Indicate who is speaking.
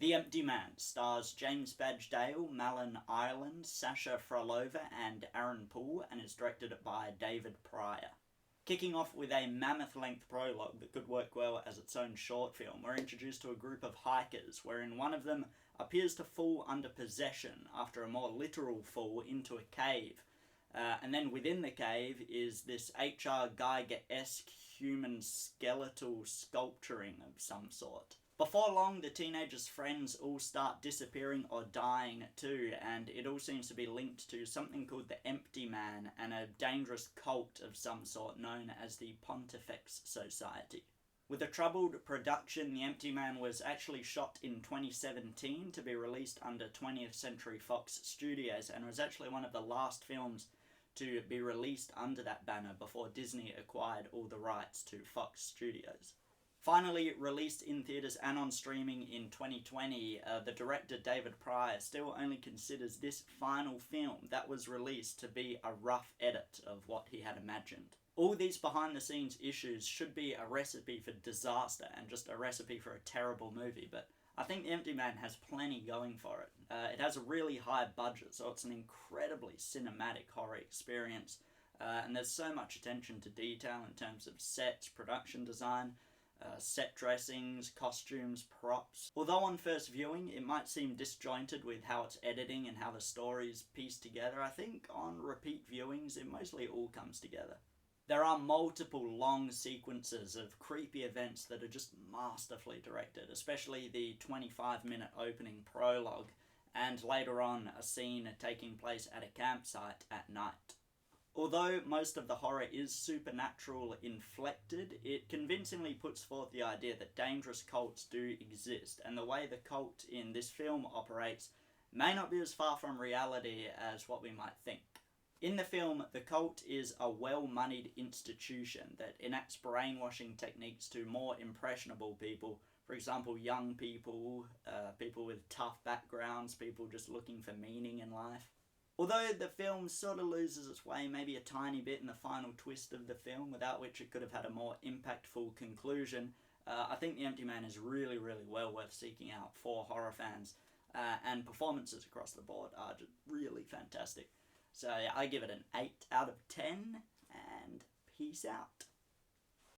Speaker 1: The Empty Man stars James Badge Dale, Malin Ireland, Sasha Frolova and Aaron Poole, and is directed by David Pryor. Kicking off with a mammoth-length prologue that could work well as its own short film, we're introduced to a group of hikers, wherein one of them appears to fall under possession after a more literal fall into a cave. And then within the cave is this H.R. Geiger-esque human skeletal sculpturing of some sort. Before long, the teenager's friends all start disappearing or dying too, and it all seems to be linked to something called the Empty Man and a dangerous cult of some sort known as the Pontifex Society. With a troubled production, The Empty Man was actually shot in 2017 to be released under 20th Century Fox Studios, and was actually one of the last films to be released under that banner before Disney acquired all the rights to Fox Studios. Finally released in theatres and on streaming in 2020, the director David Pryor still only considers this final film that was released to be a rough edit of what he had imagined. All these behind-the-scenes issues should be a recipe for disaster and just a recipe for a terrible movie, but I think The Empty Man has plenty going for it. It has a really high budget, so it's an incredibly cinematic horror experience, and there's so much attention to detail in terms of sets, production design, set dressings, costumes, props. Although on first viewing it might seem disjointed with how it's editing and how the story's pieced together, I think on repeat viewings it mostly all comes together. There are multiple long sequences of creepy events that are just masterfully directed, especially the 25-minute opening prologue, and later on a scene taking place at a campsite at night. Although most of the horror is supernatural inflected, it convincingly puts forth the idea that dangerous cults do exist, and the way the cult in this film operates may not be as far from reality as what we might think. In the film, the cult is a well-moneyed institution that enacts brainwashing techniques to more impressionable people, for example young people, people with tough backgrounds, people just looking for meaning in life. Although the film sort of loses its way maybe a tiny bit in the final twist of the film, without which it could have had a more impactful conclusion, I think The Empty Man is really, really well worth seeking out for horror fans, and performances across the board are just really fantastic. So yeah, I give it an 8 out of 10, and peace out.